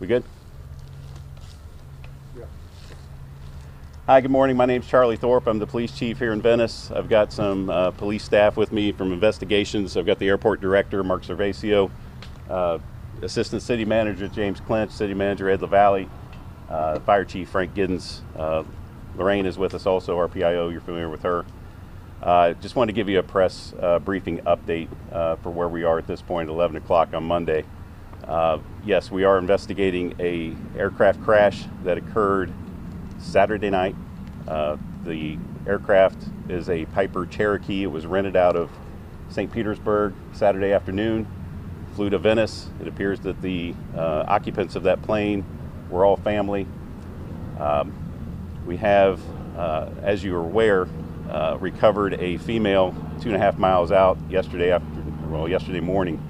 We good? Yeah. Hi, good morning. My name's Charlie Thorpe. I'm the police chief here in Venice. I've got some police staff with me from investigations. I've got the airport director, Mark Servacio, assistant city manager, James Clinch, city manager, Ed LaValle, fire chief, Frank Giddens. Lorraine is with us also, our PIO. You're familiar with her. Just wanted to give you a press briefing update for where we are at this point, 11 o'clock on Monday. Yes, we are investigating a aircraft crash that occurred Saturday night. The aircraft is a Piper Cherokee. It was rented out of St. Petersburg Saturday afternoon, flew to Venice. It appears that the occupants of that plane were all family. We have, as you are aware, recovered a female 2.5 miles out yesterday morning,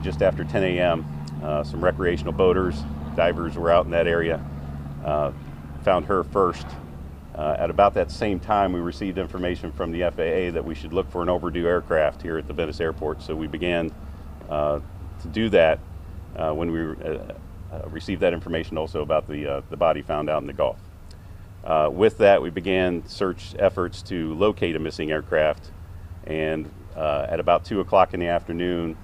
just after 10 a.m. Some recreational boaters, divers were out in that area, found her first. At about that same time, we received information from the FAA that we should look for an overdue aircraft here at the Venice airport. So we began to do that when we received that information also about the body found out in the Gulf. With that, we began search efforts to locate a missing aircraft, and at about 2 o'clock in the afternoon,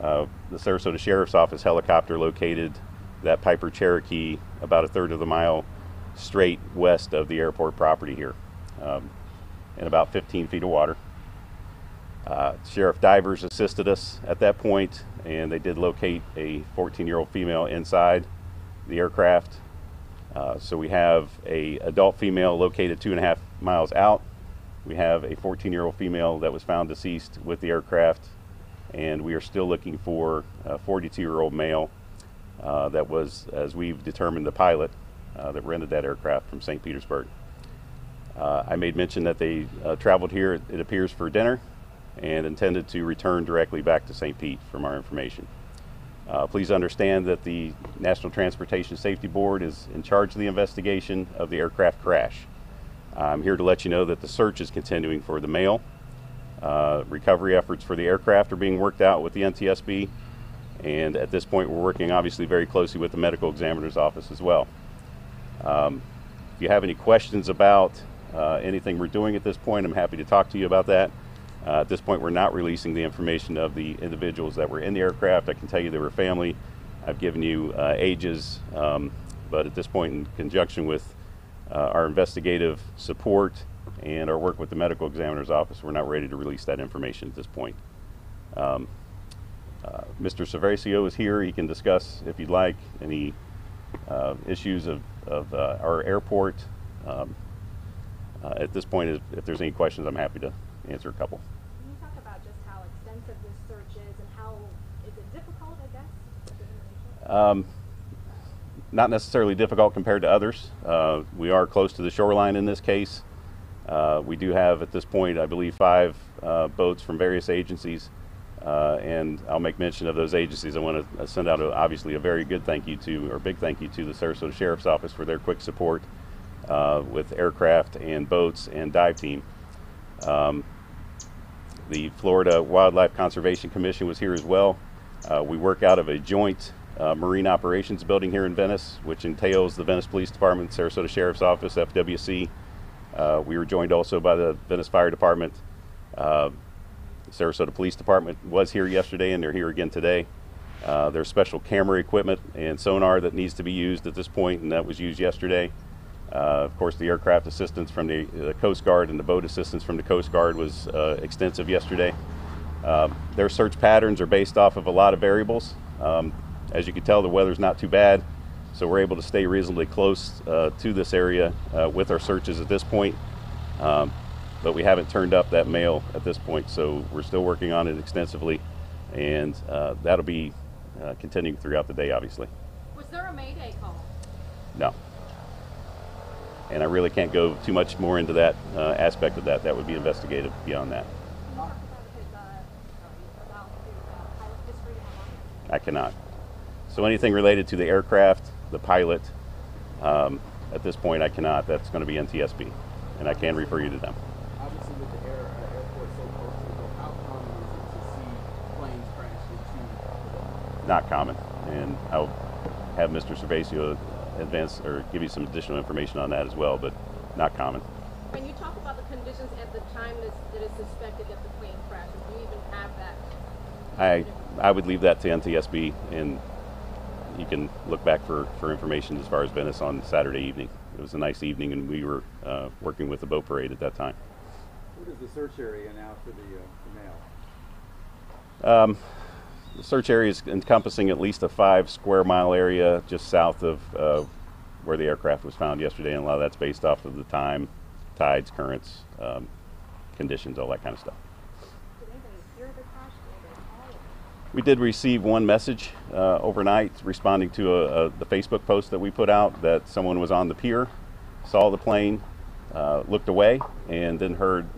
the Sarasota Sheriff's Office helicopter located that Piper Cherokee about 1/3 of the mile straight west of the airport property here, in about 15 feet of water. Sheriff divers assisted us at that point, and they did locate a 14-year-old female inside the aircraft. So we have a adult female located 2.5 miles out. We have a 14-year-old female that was found deceased with the aircraft, and we are still looking for a 42-year-old male that was, as we've determined, the pilot that rented that aircraft from St. Petersburg. I made mention that they traveled here, it appears, for dinner and intended to return directly back to St. Pete from our information. Please understand that the National Transportation Safety Board is in charge of the investigation of the aircraft crash. I'm here to let you know that the search is continuing for the male. Recovery efforts for the aircraft are being worked out with the NTSB, and at this point we're working obviously very closely with the medical examiner's office as well. If you have any questions about anything we're doing at this point, I'm happy to talk to you about that. At this point, we're not releasing the information of the individuals that were in the aircraft. I can tell you they were family. I've given you ages, but at this point, in conjunction with our investigative support and our work with the medical examiner's office, we're not ready to release that information at this point. Mr. Servacio is here. He can discuss, if you'd like, any issues of our airport. At this point, if there's any questions, I'm happy to answer a couple. Can you talk about just how extensive this search is and how is it difficult, I guess? Not necessarily difficult compared to others. We are close to the shoreline in this case. We do have at this point, I believe, 5 boats from various agencies, and I'll make mention of those agencies. I want to send out obviously a very good thank you to, or big thank you to, the Sarasota Sheriff's Office for their quick support with aircraft and boats and dive team. The Florida Wildlife Conservation Commission was here as well. We work out of a joint marine operations building here in Venice, which entails the Venice Police Department, Sarasota Sheriff's Office, FWC. We were joined also by the Venice Fire Department. The Sarasota Police Department was here yesterday, and they're here again today. There's special camera equipment and sonar that needs to be used at this point, and that was used yesterday. Of course, the aircraft assistance from the Coast Guard and the boat assistance from the Coast Guard was extensive yesterday. Their search patterns are based off of a lot of variables. As you can tell, the weather's not too bad, so we're able to stay reasonably close to this area with our searches at this point. But we haven't turned up that male at this point, so we're still working on it extensively, and that'll be continuing throughout the day, obviously. Was there a Mayday call? No. And I really can't go too much more into that aspect of that. That would be investigative beyond that. Can you talk about his pilot history? I cannot. So anything related to the aircraft, the pilot, at this point I cannot. That's going to be NTSB, and I can refer you to them. Obviously, with the airport so close to the Gulf, how common is it to see planes crash into? Not common, and have Mr. Cervasio advance or give you some additional information on that as well, but not common. Can you talk about the conditions at the time that is suspected that the plane crashed? Do you even have that? I would leave that to NTSB, and you can look back for information as far as Venice on Saturday evening. It was a nice evening, and we were working with the boat parade at that time. What is the search area now for the mail? The search area is encompassing at least a 5 square mile area just south of where the aircraft was found yesterday, and a lot of that's based off of the time, tides, currents, conditions, all that kind of stuff. Did anybody hear the crash? Did anybody call it? We did receive one message overnight responding to the Facebook post that we put out that someone was on the pier, saw the plane, looked away, and then heard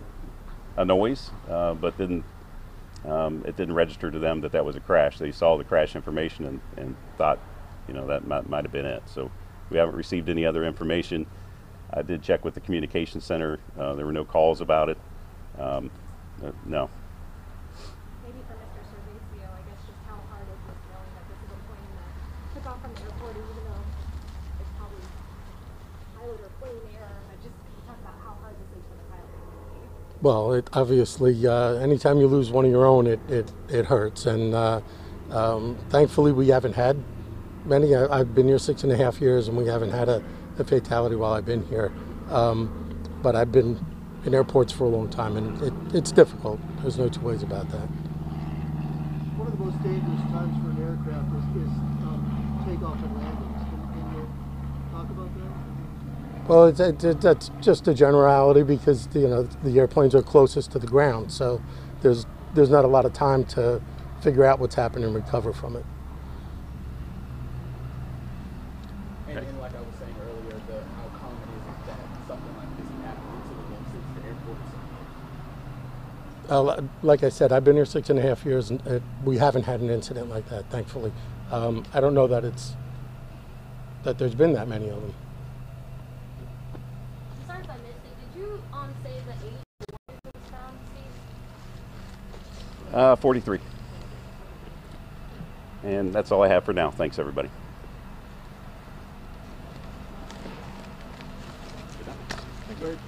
a noise, but it didn't register to them that that was a crash. They saw the crash information and thought, that might have been it. So we haven't received any other information. I did check with the communications center. There were no calls about it. No. Maybe for Mr. Cervasio, I guess just how hard is this knowing that this is a plane that took off from the airport, even though it's probably pilot or plane error, but just can you talk about how hard this is for the pilot community? Well, it obviously, anytime you lose one of your own, it hurts. And thankfully, we haven't had many. I've been here 6.5 years, and we haven't had a fatality while I've been here. But I've been in airports for a long time, and it's difficult. There's no two ways about that. One of the most dangerous times for an aircraft is takeoff and landings. Can you talk about that? Well, that's just a generality because the airplanes are closest to the ground, so there's not a lot of time to figure out what's happened and recover from it. And like I was saying earlier, how common is it that something like this happens to the airports? Like I said, I've been here 6.5 years, and we haven't had an incident like that, thankfully. I don't know that there's been that many of them. Sorry if I missed it. Did you say the age of the one who was found deceased? 43. And that's all I have for now. Thanks, everybody. Thank you.